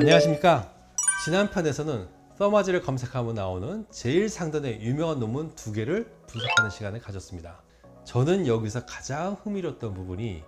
안녕하십니까. 지난 편에서는 써마지를 검색하면 나오는 제일 상단의 유명한 논문 2개를 분석하는 시간을 가졌습니다. 저는 여기서 가장 흥미로웠던 부분이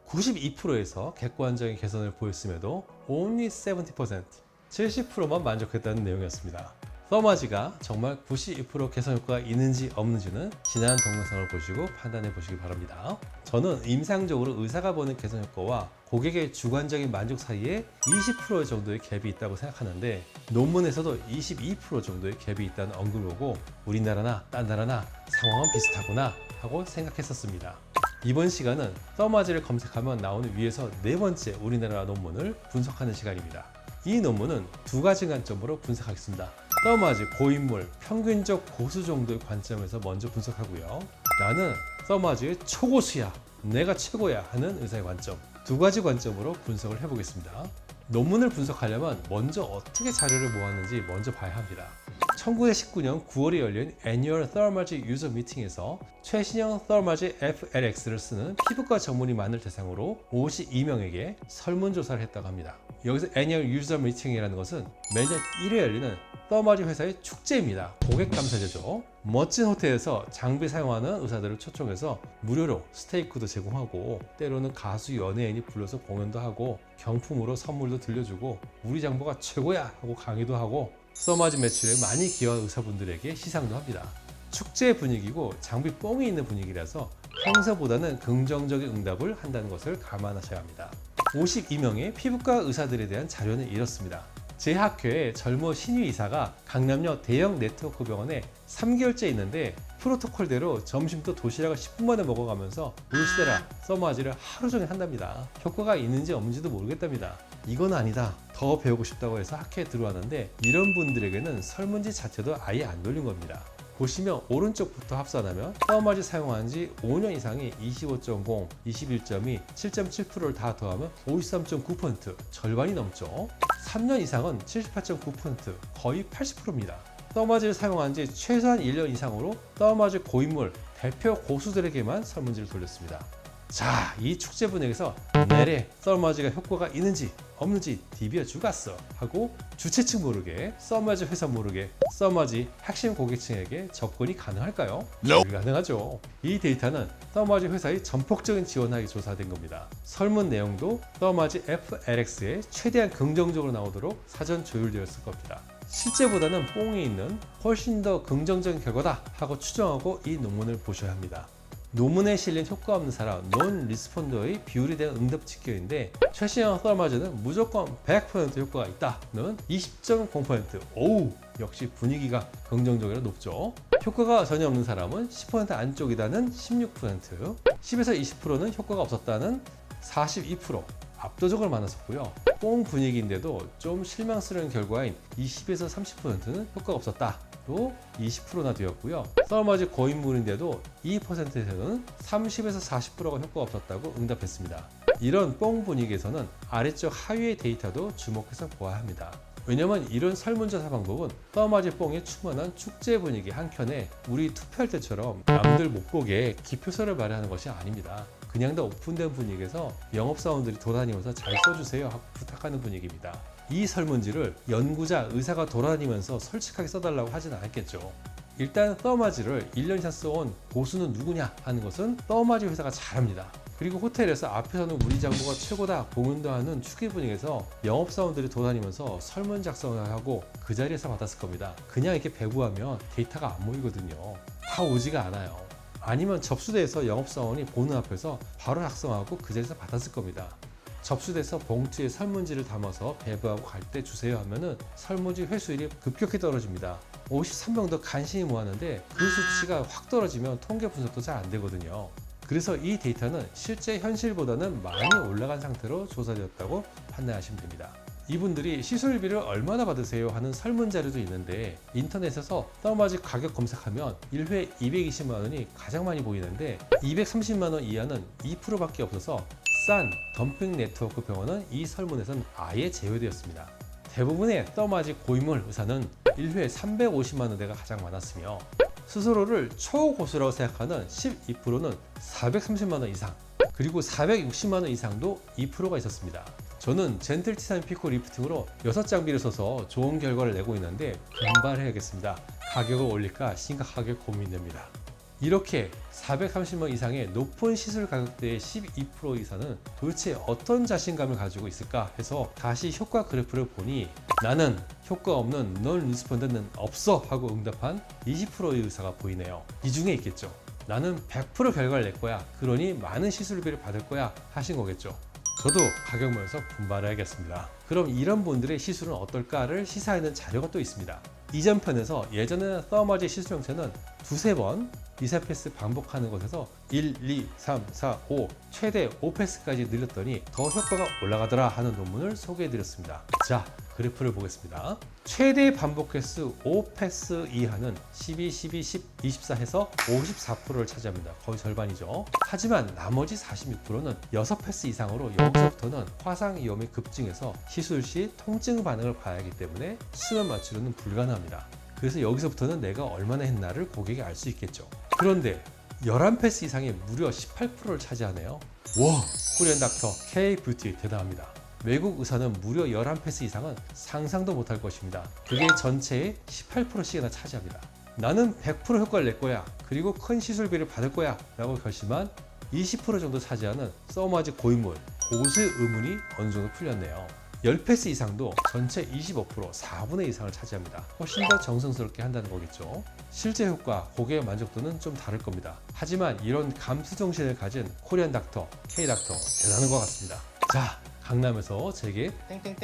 92%에서 객관적인 개선을 보였음에도 only 70%, 70%만 만족했다는 내용이었습니다. 써마지가 정말 92% 개선 효과가 있는지 없는지는 지난 동영상을 보시고 판단해 보시기 바랍니다. 저는 임상적으로 의사가 보는 개선 효과와 고객의 주관적인 만족 사이에 20% 정도의 갭이 있다고 생각하는데, 논문에서도 22% 정도의 갭이 있다는 언급을 보고 우리나라나 딴 나라나 상황은 비슷하구나 하고 생각했었습니다. 이번 시간은 써마지를 검색하면 나오는 위에서 4번째 우리나라 논문을 분석하는 시간입니다. 이 논문은 2가지 관점으로 분석하겠습니다. 써마지 고인물, 평균적 고수 정도의 관점에서 먼저 분석하고요. 나는 써마지의 초고수야, 내가 최고야 하는 의사의 관점, 2가지 관점으로 분석을 해보겠습니다. 논문을 분석하려면 먼저 어떻게 자료를 모았는지 먼저 봐야 합니다. 1919년 9월에 열린 Annual Thermology User Meeting에서 최신형 Thermology FLX를 쓰는 피부과 전문의만을 대상으로 52명에게 설문조사를 했다고 합니다. 여기서 Annual User Meeting이라는 것은 매년 1회 열리는 써마지 회사의 축제입니다. 고객 감사제죠. 멋진 호텔에서 장비 사용하는 의사들을 초청해서 무료로 스테이크도 제공하고, 때로는 가수 연예인이 불러서 공연도 하고, 경품으로 선물도 들려주고, 우리 장보가 최고야 하고 강의도 하고, 써마지 매출에 많이 기여한 의사분들에게 시상도 합니다. 축제 분위기고 장비 뽕이 있는 분위기라서 평소보다는 긍정적인 응답을 한다는 것을 감안하셔야 합니다. 52명의 피부과 의사들에 대한 자료는 이렇습니다. 제 학교에 젊은 신유 이사가 강남역 대형 네트워크 병원에 3개월째 있는데 프로토콜대로 점심도 도시락을 10분 만에 먹어가면서 울시데라 써마지를 하루 종일 한답니다. 효과가 있는지 없는지도 모르겠답니다. 이건 아니다, 더 배우고 싶다고 해서 학회에 들어왔는데, 이런 분들에게는 설문지 자체도 아예 안 돌린 겁니다. 보시면 오른쪽부터 합산하면 써마지 사용한 지 5년 이상이 25.0, 21.2, 7.7%를 다 더하면 53.9%, 절반이 넘죠. 3년 이상은 78.9%, 거의 80%입니다. 써마지를 사용한 지 최소한 1년 이상으로 써마지 고인물, 대표 고수들에게만 설문지를 돌렸습니다. 자, 이 축제 분위기에서 내래 써마지가 효과가 있는지 없는지 디비어 주갔어 하고 주최 측 모르게, 써마지 회사 모르게 써마지 핵심 고객층에게 접근이 가능할까요? 불가능하죠. 이 데이터는 써마지 회사의 전폭적인 지원하에 조사된 겁니다. 설문 내용도 써마지 FLX에 최대한 긍정적으로 나오도록 사전 조율되었을 겁니다. 실제보다는 뽕이 있는 훨씬 더 긍정적인 결과다 하고 추정하고 이 논문을 보셔야 합니다. 논문에 실린 효과 없는 사람, 논 리스폰더의 비율에 대한 응답 지표인데, 최신형 써마지는 무조건 100% 효과가 있다는 20.0%. 오우, 역시 분위기가 긍정적이라 높죠. 효과가 전혀 없는 사람은 10% 안쪽이다는 16%, 10에서 20%는 효과가 없었다는 42%, 압도적으로 많았었고요. 뽕 분위기인데도 좀 실망스러운 결과인 20에서 30%는 효과가 없었다 또 20%나 되었고요. 써마지 고인물인데도 2%에서는 30에서 40%가 효과가 없었다고 응답했습니다. 이런 뽕 분위기에서는 아래쪽 하위의 데이터도 주목해서 보아야 합니다. 왜냐면 이런 설문조사 방법은 써마지 뽕에 충만한 축제 분위기 한켠에 우리 투표할 때처럼 남들 못 보게 기표서를 발행하는 것이 아닙니다. 그냥 다 오픈된 분위기에서 영업사원들이 돌아다니면서 잘 써주세요 하고 부탁하는 분위기입니다. 이 설문지를 연구자, 의사가 돌아다니면서 솔직하게 써달라고 하진 않았겠죠. 일단 써마지를 1년 이상 써온 고수는 누구냐 하는 것은 써마지 회사가 잘합니다. 그리고 호텔에서 앞에서는 우리 장부가 최고다 공연도 하는 축제 분위기에서 영업사원들이 돌아다니면서 설문 작성을 하고 그 자리에서 받았을 겁니다. 그냥 이렇게 배부하면 데이터가 안 모이거든요. 다 오지가 않아요. 아니면 접수대에서 영업사원이 보는 앞에서 바로 작성하고 그 자리에서 받았을 겁니다. 접수돼서 봉투에 설문지를 담아서 배부하고 갈 때 주세요 하면은 설문지 회수율이 급격히 떨어집니다. 53명도 간신히 모았는데 그 수치가 확 떨어지면 통계 분석도 잘 안 되거든요. 그래서 이 데이터는 실제 현실보다는 많이 올라간 상태로 조사되었다고 판단하시면 됩니다. 이분들이 시술비를 얼마나 받으세요 하는 설문 자료도 있는데, 인터넷에서 써마지 가격 검색하면 1회 220만 원이 가장 많이 보이는데 230만 원 이하는 2%밖에 없어서 싼 덤핑 네트워크 병원은 이 설문에서는 아예 제외되었습니다. 대부분의 써마지 고인물 의사는 1회 350만 원대가 가장 많았으며, 스스로를 초고수라고 생각하는 12%는 430만 원 이상, 그리고 460만 원 이상도 2%가 있었습니다. 저는 젠틀 티타늄 피코 리프팅으로 6장비를 써서 좋은 결과를 내고 있는데 분발해야겠습니다. 가격을 올릴까 심각하게 고민됩니다. 이렇게 430만 이상의 높은 시술 가격대의 12% 이상은 도대체 어떤 자신감을 가지고 있을까 해서 다시 효과 그래프를 보니 나는 효과 없는 non respondent는 없어 하고 응답한 20%의 의사가 보이네요. 이 중에 있겠죠. 나는 100% 결과를 낼 거야. 그러니 많은 시술비를 받을 거야 하신 거겠죠. 저도 가격 면에서 분발해야겠습니다. 그럼 이런 분들의 시술은 어떨까를 시사하는 자료가 또 있습니다. 이전 편에서 예전에는 서머지 시술 형태는 두세 번 리사패스 반복하는 것에서 1, 2, 3, 4, 5 최대 5패스까지 늘렸더니 더 효과가 올라가더라 하는 논문을 소개해 드렸습니다. 자, 그래프를 보겠습니다. 최대 반복 횟수 5패스 이하는 12, 12, 10, 24 해서 54%를 차지합니다. 거의 절반이죠. 하지만 나머지 46%는 6패스 이상으로 여기서부터는 화상 위험이 급증해서 시술 시 통증 반응을 봐야 하기 때문에 수면 마취로는 불가능합니다. 그래서 여기서부터는 내가 얼마나 했나를 고객이 알 수 있겠죠. 그런데 11패스 이상이 무려 18%를 차지하네요. 와, 코리안 닥터 K 뷰티 대단합니다. 외국 의사는 무려 11패스 이상은 상상도 못할 것입니다. 그게 전체의 18%씩이나 차지합니다. 나는 100% 효과를 낼 거야. 그리고 큰 시술비를 받을 거야. 라고 결심한 20% 정도 차지하는 서머지 고인물, 그곳의 의문이 어느 정도 풀렸네요. 10패스 이상도 전체 25%, 4분의 2 이상을 차지합니다. 훨씬 더 정성스럽게 한다는 거겠죠. 실제 효과, 고객의 만족도는 좀 다를 겁니다. 하지만 이런 감수 정신을 가진 코리안 닥터, K 닥터 대단한 것 같습니다. 자, 강남에서 제게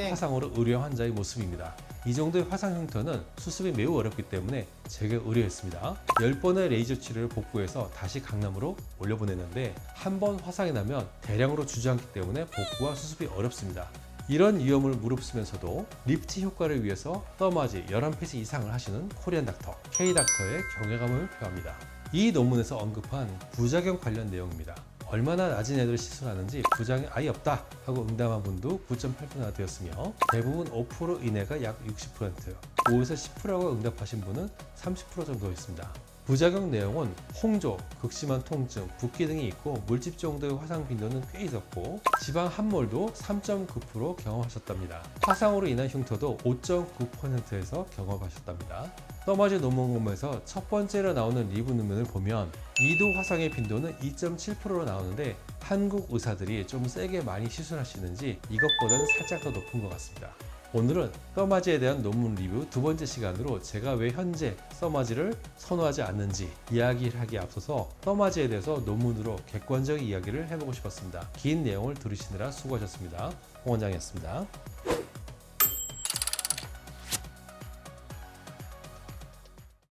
화상으로 의뢰 환자의 모습입니다. 이 정도의 화상 흉터는 수습이 매우 어렵기 때문에 제가 의뢰했습니다. 10번의 레이저 치료를 복구해서 다시 강남으로 올려보냈는데 한 번 화상이 나면 대량으로 주저앉기 때문에 복구와 수습이 어렵습니다. 이런 위험을 무릅쓰면서도 리프트 효과를 위해서 서머지 11패스 이상을 하시는 코리안 닥터, K 닥터의 경외감을 표합니다. 이 논문에서 언급한 부작용 관련 내용입니다. 얼마나 낮은 애들 시술하는지 부작용이 아예 없다 하고 응답한 분도 9.8%나 되었으며 대부분 5% 이내가 약 60%, 5에서 10%라고 응답하신 분은 30% 정도였습니다. 부작용 내용은 홍조, 극심한 통증, 붓기 등이 있고 물집 정도의 화상 빈도는 꽤 있었고 지방 함몰도 3.9% 경험하셨답니다. 화상으로 인한 흉터도 5.9%에서 경험하셨답니다. 서머지 논문에서 첫 번째로 나오는 리뷰 논문을 보면 2도 화상의 빈도는 2.7%로 나오는데 한국 의사들이 좀 세게 많이 시술하시는지 이것보다는 살짝 더 높은 것 같습니다. 오늘은 서머지에 대한 논문 리뷰 두 번째 시간으로 제가 왜 현재 서머지를 선호하지 않는지 이야기를 하기에 앞서서 서머지에 대해서 논문으로 객관적인 이야기를 해보고 싶었습니다. 긴 내용을 들으시느라 수고하셨습니다. 홍 원장이었습니다.